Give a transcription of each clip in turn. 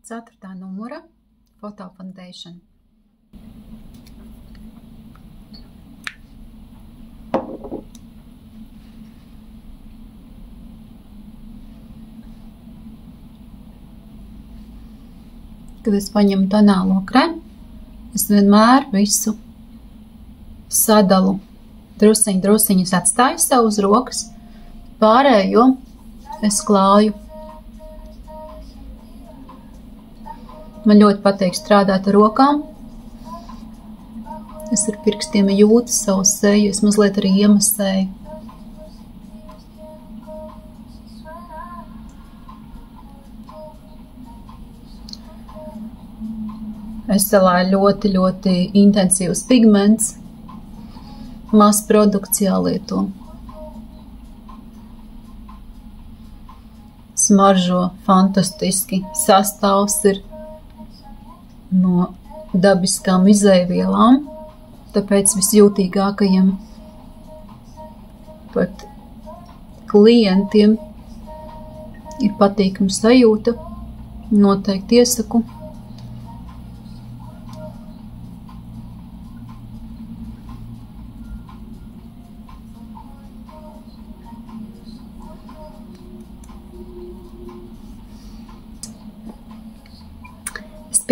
4. numura Photo Foundation. Kad es paņemu tonālo krēmu, es vienmēr visu sadalu. Drusiņus atstāju sev uz rokas, pārējo es klāju. Man ļoti patīk strādāt ar rokām. Es ar pirkstiem jūtu savu seju, es mazliet arī iemasēju. Es salāju ļoti intensīvs pigments, maz produkts jālieto. Smaržo fantastiski, sastāvs ir no dabiskām izejvielām, tāpēc visjūtīgākajiem pat klientiem ir patīkama sajūta, noteikti iesaku.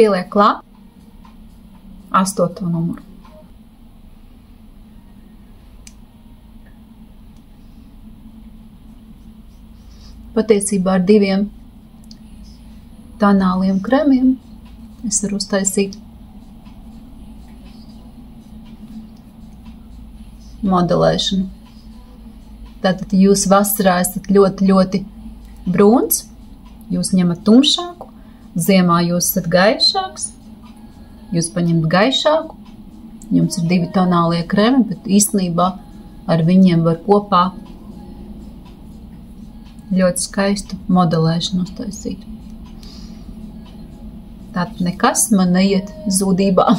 Pieliek klāt 8. numuru. Patiesībā ar 2 tonāliem kremiem es varu uztaisīt modelēšanu. Tātad jūs vasarā esat ļoti brūns, jūs ņemat tumšāku, ziemā jūs esat gaišāks, jūs paņemat gaišāku, jums ir 2 tonālie kremi, bet īstenībā ar viņiem var kopā ļoti skaistu modelēšanu uztaisīt. Tātad nekas man neiet zudībā.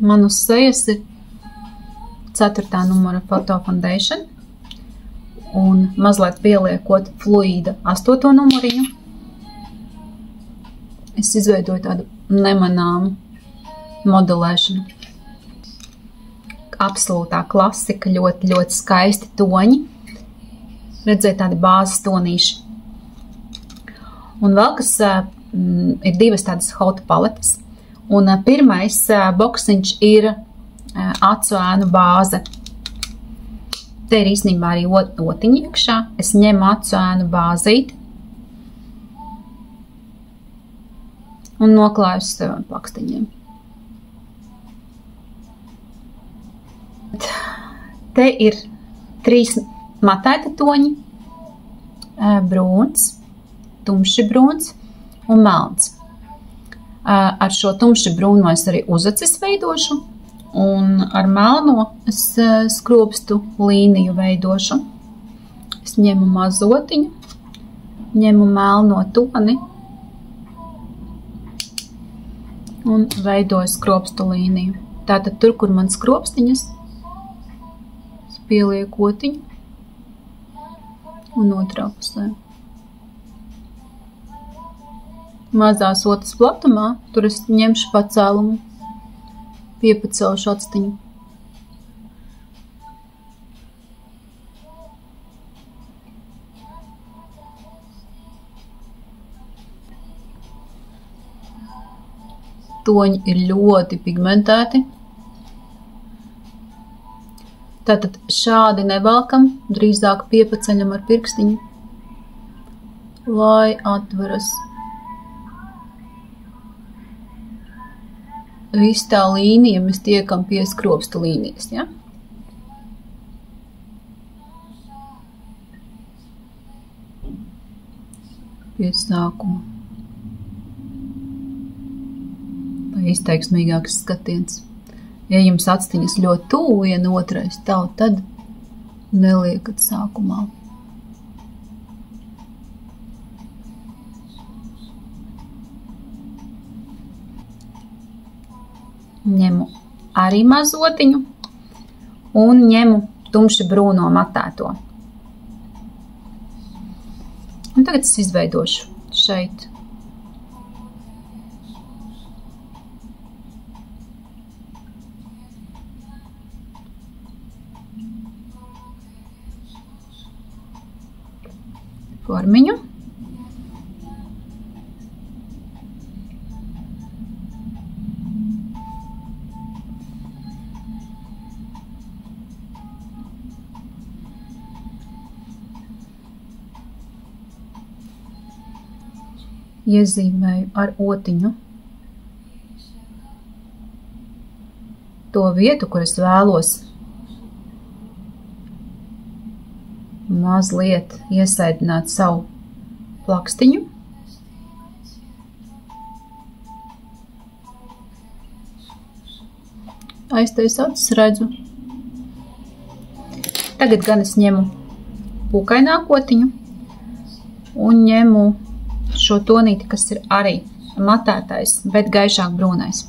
Man uz sejas ir 4. numura Photo Foundation un mazliet pieliekot fluīda 8. numuriņu. Es izveidoju tādu nemanāmu modelēšanu. Absolūtā klasika, ļoti skaisti toņi. Redzēt tādi bāzes tonīši. Un vēl kas ir 2 tādas hauta paletes. Un pirmais boksiņš ir acu ēnu bāze. Te ir īstenībā arī otiņi iekšā. Es ņemu acu ēnu bāzīti un noklāju uz saviem plakstiņiem. Te ir 3 matēta toņi. Brūns, tumši brūns un melns. Ar šo tumši brūno es arī uzacis veidošu, un ar melno es skropstu līniju veidošu. Es ņemu mazotiņu, ņemu melno toni un veidoju skropstu līniju. Tātad tur, kur man skropstiņas, es pielieku otiņu un otrā pusē. Mazās otas platumā, tur es ņemšu pacēlumu, piepacelšu actiņu. Toņi ir ļoti pigmentēti. Tātad šādi nevalkam, drīzāk piepaceļam ar pirkstiņu, lai atveras. Viss tā līnija mēs tiekam pie skropstu līnijas, ja? Pie sākuma. Lai izteiksmīgāks skatiens. Ja jums actiņas ļoti tuvu viena otrai stāv, tad neliekat sākumā. ņemu arī mazotiņu un ņemu tumši brūno matēto. Un tagad es izveidošu šeit formiņu. Iezīmēju ar otiņu to vietu, kur es vēlos mazliet iesaidināt savu plakstiņu. Aiztais acis redzu. Tagad gan es ņemu pūkaināku otiņu un ņemu šo tonīti, kas ir arī matētais, bet gaišāk brūnais.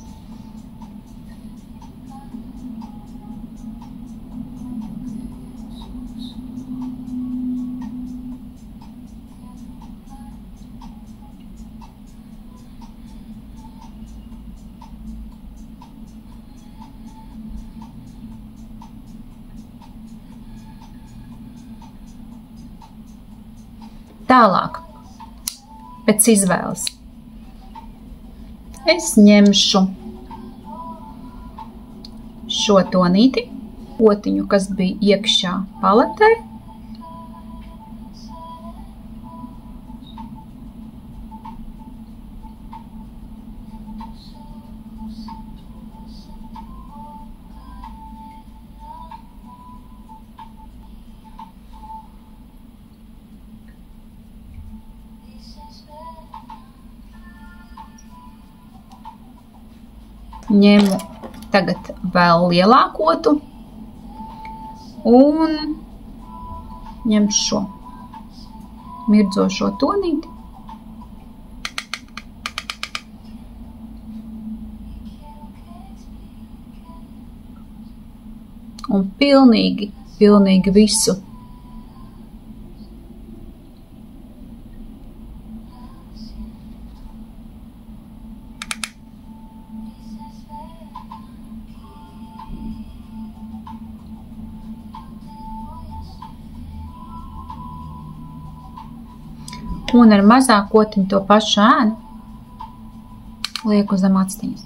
Tālāk, pēc izvēles, es ņemšu šo tonīti, otiņu, kas bija iekšā paletē, ņemu tagad vēl lielāku otu un ņemšu šo mirdzošo tonīti. Un pilnīgi visu un ar mazāku otiņu to pašu ēnu lieku zem actiņas.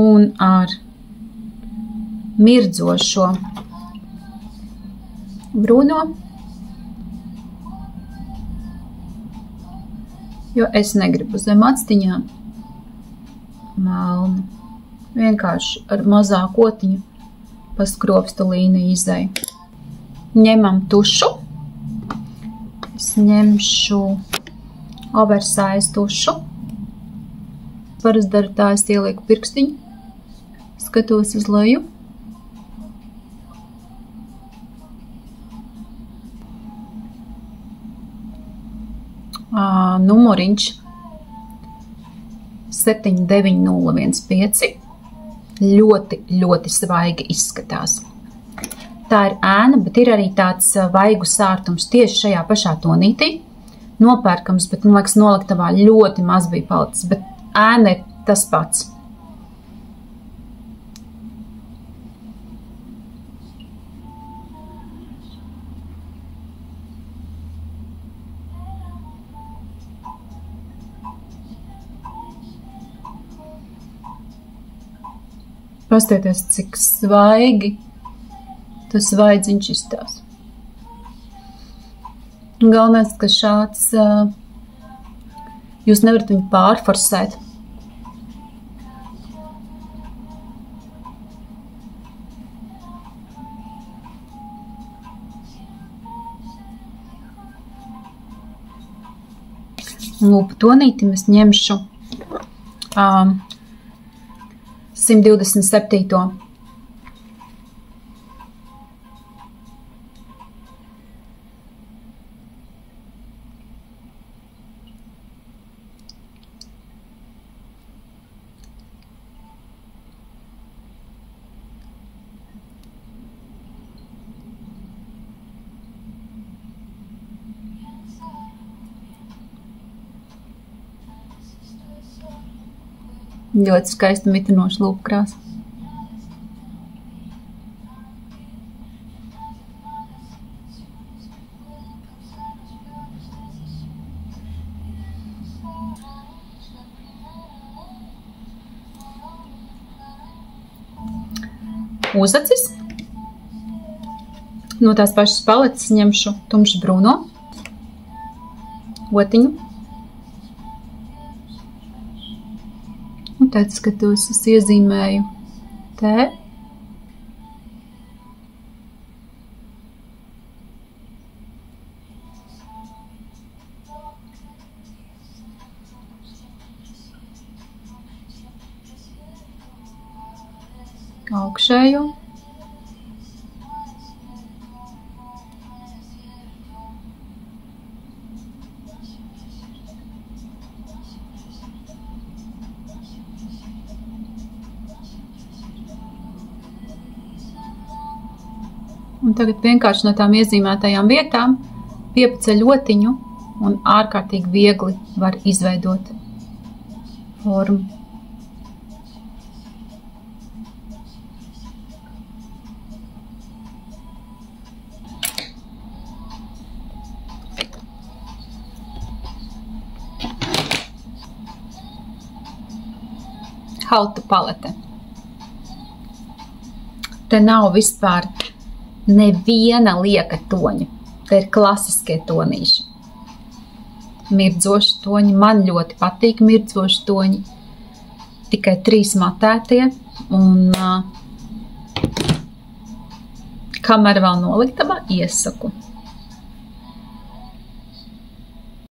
Un ar mirdzošo brūno, jo es negribu zem actiņām melnu. Vienkārši ar mazāku otiņu pa skropstu līniju izēju. Ņemam tušu. Es ņemšu oversize tušu. Parasti daru tā, es ielieku pirkstiņu. Skatos uz leju. Numuriņš 79015. Ļoti svaigi izskatās. Tā ir ēna, bet ir arī tāds vaigu sārtums tieši šajā pašā tonītī. Nopērkams, bet, man liekas, noliktavā ļoti maz bija palicis, bet ēna ir tas pats. Pastieties, cik svaigi tas vaidziņš izstās. Galvenais, ka šāds, jūs nevarat viņu pārforsēt. Un lūpa tonītim es ņemšu 127. Ļoti skaista mitinoša lūpu krāsa. Uzacis. No tās pašas paletes ņemšu tumšu brūno otiņu. Un tad skatos, es iezīmēju T. Augšējo. Un tagad vienkārši no tām iezīmētajām vietām piepaceļ otiņu un ārkārtīgi viegli var izveidot formu. Halta palete. Te nav vispār neviena lieka toņa. Te ir klasiskie tonīši. Mirdzoši toņi. Man ļoti patīk mirdzoši toņi. Tikai 3 matētie. Un kamēr vēl noliktavā iesaku.